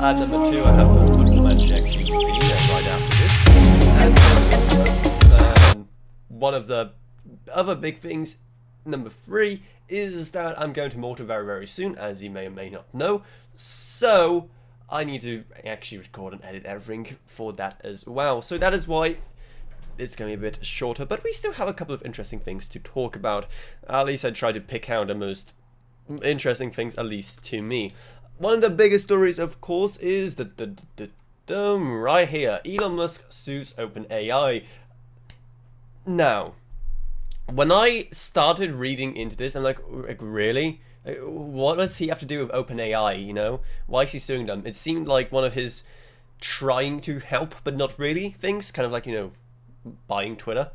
at number 2, I have the football match actually see right after this. And one of the other big things, number 3, is that I'm going to Malta very, very soon, as you may or may not know. So I need to actually record and edit everything for that as well. So that is why it's going to be a bit shorter, but we still have a couple of interesting things to talk about. At least I tried to pick out the most interesting things, at least to me. One of the biggest stories, of course, is the right here. Elon Musk sues OpenAI. Now, when I started reading into this, I'm like really? What does he have to do with OpenAI, you know? Why is he suing them? It seemed like one of his trying to help, but not really things. Kind of like, you know, buying Twitter.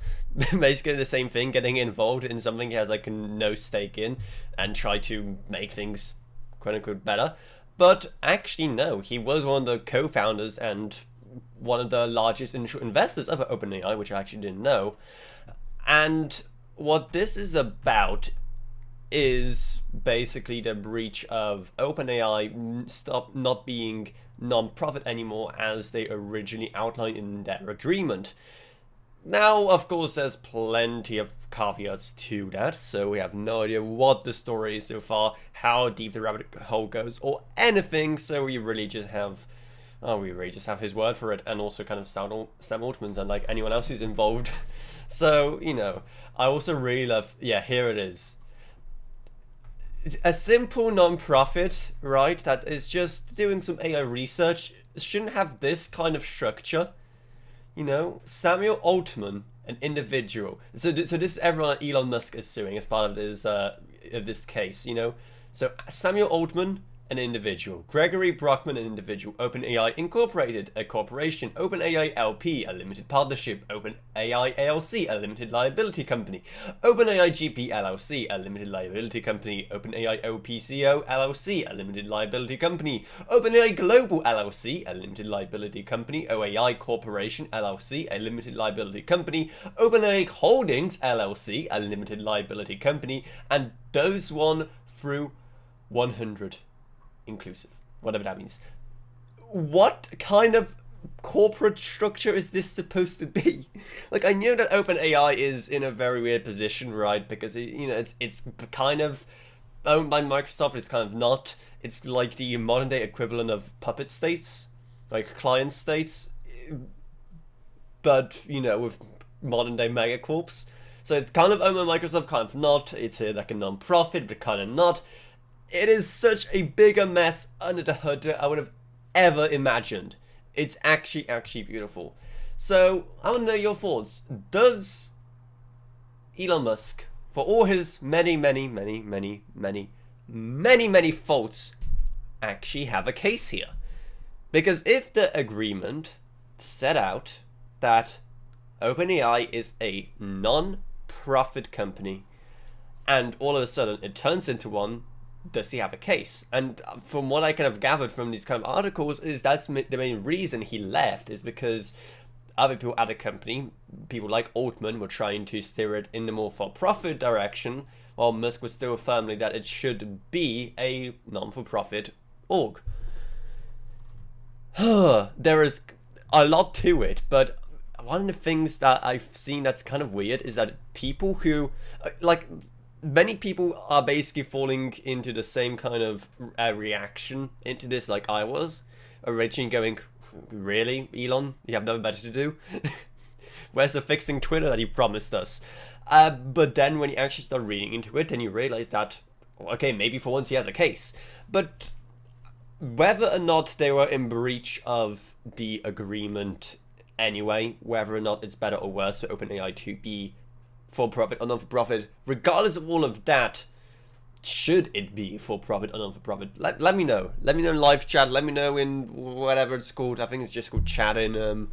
Basically the same thing, getting involved in something he has like no stake in and try to make things quote unquote better. But actually no, he was one of the co-founders and one of the largest initial investors of OpenAI, which I actually didn't know. And what this is about is basically the breach of OpenAI stop not being non-profit anymore as they originally outlined in their agreement. Now, of course, there's plenty of caveats to that, so we have no idea what the story is so far, how deep the rabbit hole goes, or anything, so we really just have his word for it, and also kind of Sam Altman's and like anyone else who's involved. So, you know, I also really love, yeah, here it is. A simple non-profit, right, that is just doing some AI research shouldn't have this kind of structure. You know, Samuel Altman, an individual. So this is everyone that Elon Musk is suing as part of this case. You know, so Samuel Altman, an individual. Gregory Brockman, an individual. OpenAI Incorporated, a corporation. OpenAI LP, a limited partnership. OpenAI ALC, a limited liability company. OpenAI GP LLC, a limited liability company. OpenAI OPCO LLC, a limited liability company. OpenAI Global LLC, a limited liability company. OAI Corporation LLC, a limited liability company. OpenAI Holdings LLC, a limited liability company. And those one through 100. Inclusive, whatever that means. What kind of corporate structure is this supposed to be? Like, I know that OpenAI is in a very weird position, right? Because you know, it's kind of owned by Microsoft. It's kind of not. It's like the modern day equivalent of puppet states, like client states, but you know, with modern day megacorps. So it's kind of owned by Microsoft, kind of not. It's like a non-profit, but kind of not. It is such a bigger mess under the hood than I would have ever imagined. It's actually beautiful. So, I want to know your thoughts. Does Elon Musk, for all his many faults, actually have a case here? Because if the agreement set out that OpenAI is a non-profit company, and all of a sudden it turns into one, does he have a case? And from what I kind of gathered from these kind of articles is that's the main reason he left, is because other people at the company, people like Altman, were trying to steer it in the more for-profit direction, while Musk was still firmly that it should be a non-for-profit org. There is a lot to it, but one of the things that I've seen that's kind of weird is that people who, like, many people are basically falling into the same kind of reaction into this like I was. Originally going, really, Elon? You have nothing better to do? Where's the fixing Twitter that you promised us? But then when you actually start reading into it, then you realize that, okay, maybe for once he has a case. But whether or not they were in breach of the agreement anyway, whether or not it's better or worse for OpenAI to be for profit or non-for-profit, regardless of all of that, should it be for profit or non-for-profit? Let me know. Let me know in live chat. Let me know in whatever it's called. I think it's just called chat on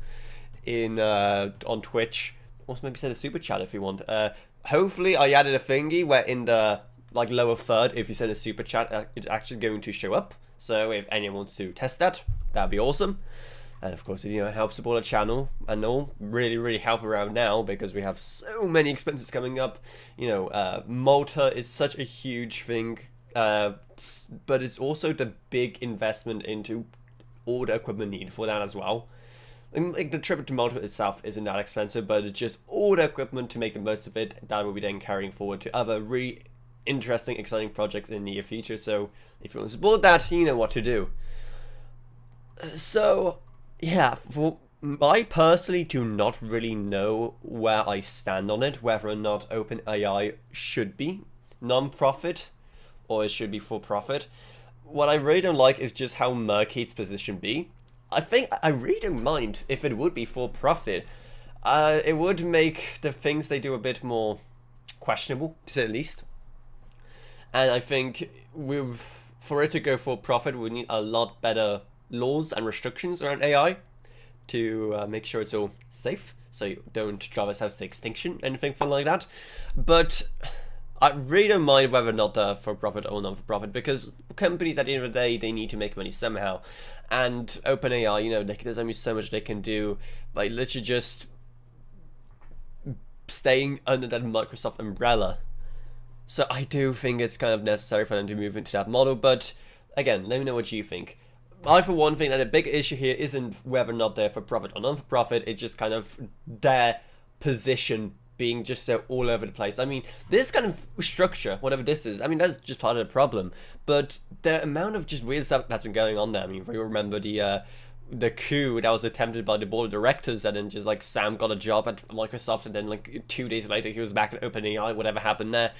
Twitch. Also maybe send a super chat if you want. Hopefully I added a thingy where in the like lower third, if you send a super chat, it's actually going to show up. So if anyone wants to test that, that'd be awesome. And of course, you know, help support the channel and all. Really help around now because we have so many expenses coming up. You know, Malta is such a huge thing, but it's also the big investment into all the equipment needed for that as well. And like the trip to Malta itself isn't that expensive, but it's just all the equipment to make the most of it that will be then carrying forward to other really interesting, exciting projects in the near future. So if you want to support that, you know what to do. So yeah, I personally do not really know where I stand on it, whether or not OpenAI should be non-profit or it should be for profit. What I really don't like is just how murky its position be. I think I really don't mind if it would be for profit. It would make the things they do a bit more questionable, to say the least. And I think for it to go for profit, we need a lot better laws and restrictions around AI to make sure it's all safe, so you don't drive ourselves to extinction, anything like that. But I really don't mind whether or not they're for profit or non for profit, because companies at the end of the day, they need to make money somehow. And OpenAI, you know, there's only so much they can do by literally just staying under that Microsoft umbrella. So I do think it's kind of necessary for them to move into that model. But again, let me know what you think. I, for one, think that a big issue here isn't whether or not they're for profit or non for profit. It's just kind of their position being just so all over the place. I mean, this kind of structure, whatever this is, I mean, that's just part of the problem. But the amount of just weird stuff that's been going on there, I mean, if you remember the coup that was attempted by the board of directors, and then just like Sam got a job at Microsoft, and then like 2 days later he was back at OpenAI, whatever happened there.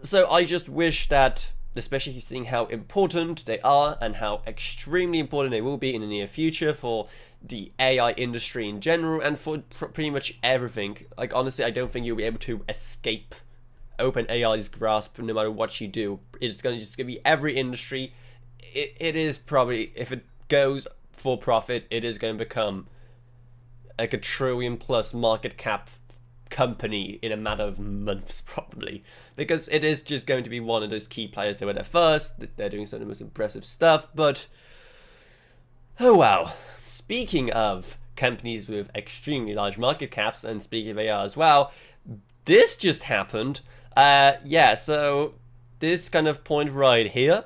So I just wish that, especially seeing how important they are and how extremely important they will be in the near future for the AI industry in general and for pretty much everything. Like, honestly, I don't think you'll be able to escape OpenAI's grasp no matter what you do. It's going to be every industry. It is probably, if it goes for profit, it is going to become like a $1 trillion+ market cap company in a matter of months, probably, because it is just going to be one of those key players. They were there first, they're doing some of the most impressive stuff. But oh wow, speaking of companies with extremely large market caps, and speaking of AI as well, this just happened. Yeah, so this kind of point right here,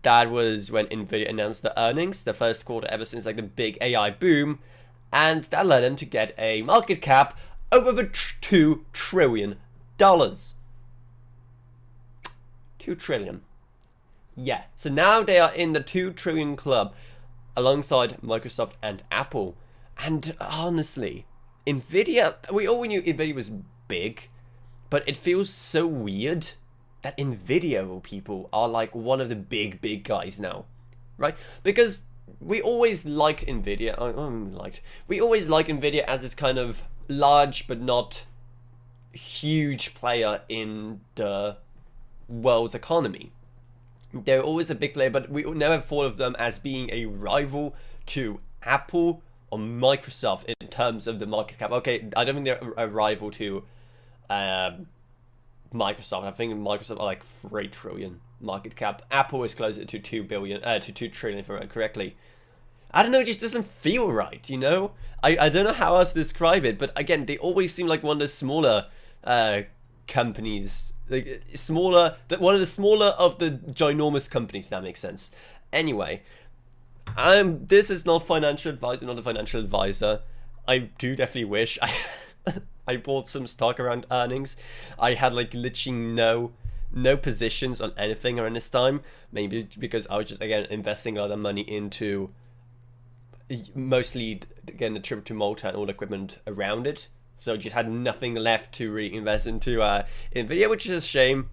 that was when Nvidia announced the earnings, the first quarter ever since like the big AI boom, and that led them to get a market cap over $2 trillion. $2 trillion. Yeah, so now they are in the 2 trillion club alongside Microsoft and Apple. And honestly, Nvidia, we all knew Nvidia was big, but it feels so weird that Nvidia people are like one of the big guys now, right? Because we always liked Nvidia. We always liked Nvidia as this kind of large but not huge player in the world's economy. They're always a big player, but we never thought of them as being a rival to Apple or Microsoft in terms of the market cap. Okay, I don't think they're a rival to Microsoft. I think Microsoft are like 3 trillion market cap. Apple is closer to 2 trillion, if I remember correctly. I don't know, it just doesn't feel right, you know? I don't know how else to describe it, but again, they always seem like one of the smaller companies, like one of the smaller of the ginormous companies, if that makes sense. Anyway, this is not financial advice, not a financial advisor. I do definitely wish I bought some stock around earnings. I had like literally no positions on anything around this time, maybe because I was just, again, investing a lot of money into mostly, again, the trip to Malta and all the equipment around it. So I just had nothing left to reinvest into Nvidia, which is a shame.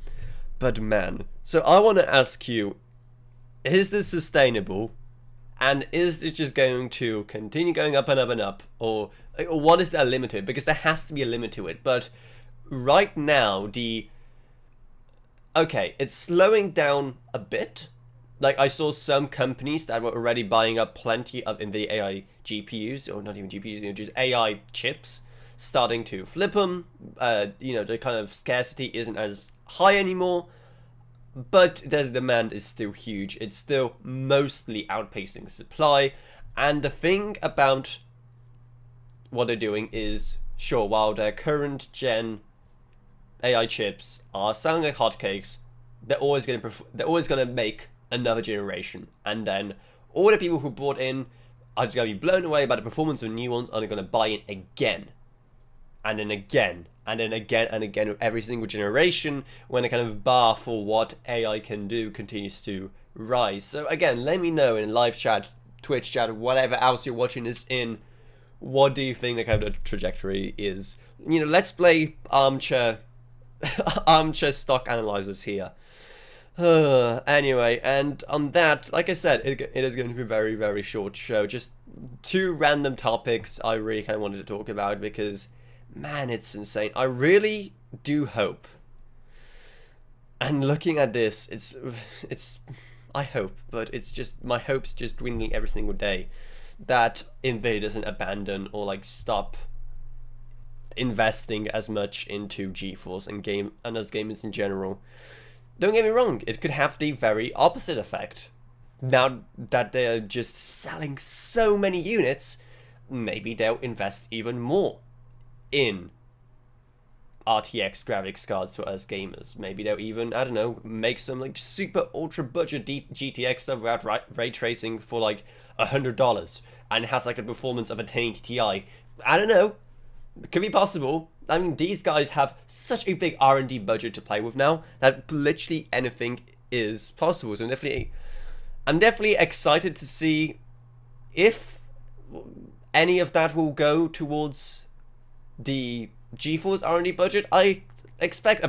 But man, so I want to ask you, is this sustainable? And is this just going to continue going up and up and up? Or what is there a limit to it? Because there has to be a limit to it. But right now, okay, it's slowing down a bit. Like, I saw some companies that were already buying up plenty of Nvidia AI GPUs, or not even GPUs, just AI chips, starting to flip them. You know, the kind of scarcity isn't as high anymore, but the demand is still huge. It's still mostly outpacing supply. And the thing about what they're doing is, sure, while their current gen AI chips are selling like hotcakes, they're always going to make another generation, and then all the people who bought in are just going to be blown away by the performance of new ones, and are going to buy in again. And then again, and then again, and again, with every single generation, when the kind of bar for what AI can do continues to rise. So again, let me know in live chat, Twitch chat, whatever else you're watching this in, what do you think the kind of trajectory is? You know, let's play armchair stock analyzers here. Anyway, and on that, like I said, it is going to be a very, very short show. Just 2 random topics I really kind of wanted to talk about because, man, it's insane. I really do hope. And looking at this, it's I hope, but it's just, my hope's just dwindling every single day, that Nvidia doesn't abandon or like stop investing as much into GeForce and as gamers in general. Don't get me wrong, it could have the very opposite effect. Now that they're just selling so many units, maybe they'll invest even more in RTX graphics cards for us gamers. Maybe they'll even, I don't know, make some like super ultra budget GTX stuff without ray tracing for like $100 and has like the performance of a 1080 Ti. I don't know. It could be possible. I mean, these guys have such a big R&D budget to play with now that literally anything is possible. So I'm definitely excited to see if any of that will go towards the GeForce R&D budget. I expect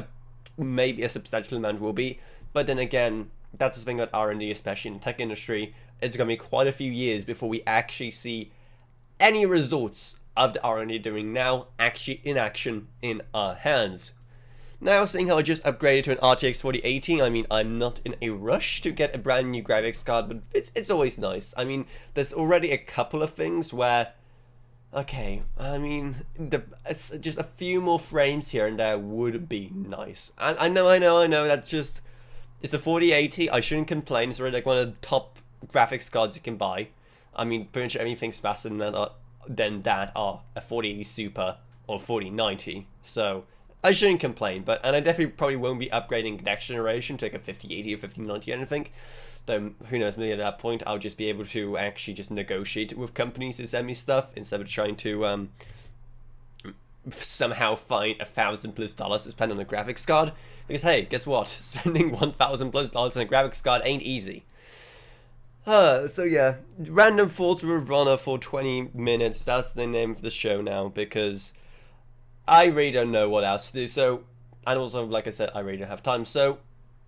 maybe a substantial amount will be, but then again, that's the thing about R&D, especially in the tech industry. It's going to be quite a few years before we actually see any results of the R&D doing now actually in action in our hands. Now, seeing how I just upgraded to an RTX 4080, I mean, I'm not in a rush to get a brand new graphics card, but it's always nice. I mean, there's already a couple of things where, okay, I mean, just a few more frames here and there would be nice. I know, that's just, it's a 4080, I shouldn't complain, it's already like one of the top graphics cards you can buy. I mean, pretty much everything's faster than that are a 4080 Super or 4090, so I shouldn't complain. And I definitely probably won't be upgrading next generation to like a 5080 or 5090 or anything. Though who knows, maybe at that point I'll just be able to actually just negotiate with companies to send me stuff instead of trying to somehow find $1,000+ to spend on a graphics card. Because hey, guess what? Spending $1,000+ on a graphics card ain't easy. So yeah, random thoughts with Avrona for 20 minutes. That's the name of the show now, because I really don't know what else to do. So, and also, like I said, I really don't have time. So,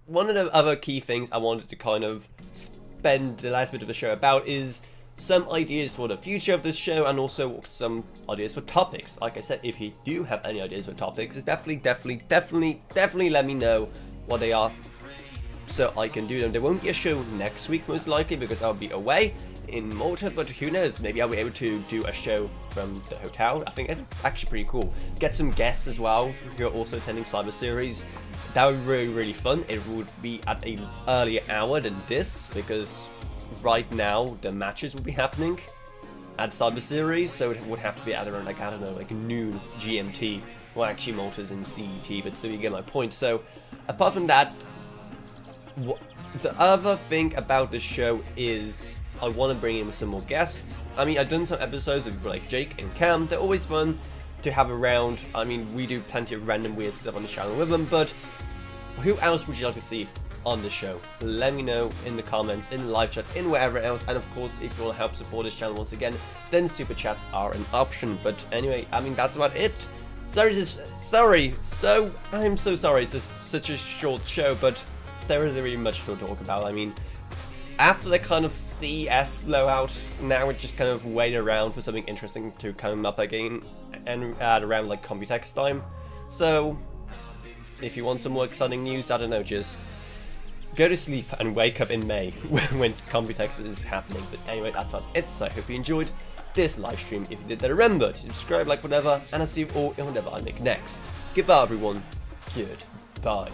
one of the other key things I wanted to kind of spend the last bit of the show about is some ideas for the future of this show, and also some ideas for topics. Like I said, if you do have any ideas for topics, definitely let me know what they are, so I can do them. There won't be a show next week, most likely, because I'll be away in Malta, but who knows, maybe I'll be able to do a show from the hotel. I think it's actually pretty cool. Get some guests as well who are also attending Cyber Series. That would be really, really fun. It would be at an earlier hour than this, because right now the matches will be happening at Cyber Series, so it would have to be at around, like, I don't know, like noon GMT. Well, actually Malta's in CET, but still you get my point. So apart from that, the other thing about the show is I want to bring in some more guests. I mean, I've done some episodes with people like Jake and Cam. They're always fun to have around. I mean, we do plenty of random weird stuff on the channel with them, but who else would you like to see on the show? Let me know in the comments, in the live chat, in wherever else. And of course, if you want to help support this channel once again, then super chats are an option. But anyway, I mean, that's about it. I'm so sorry it's such a short show, but there isn't really much to talk about. I mean, after the kind of CS blowout, now we're just kind of waiting around for something interesting to come up again, and at around like Computex time. So, if you want some more exciting news, I don't know, just go to sleep and wake up in May when Computex is happening. But anyway, that's about it. So I hope you enjoyed this live stream. If you did, then remember to subscribe, like, whatever, and I'll see you all in whatever I make next. Goodbye, everyone. Goodbye.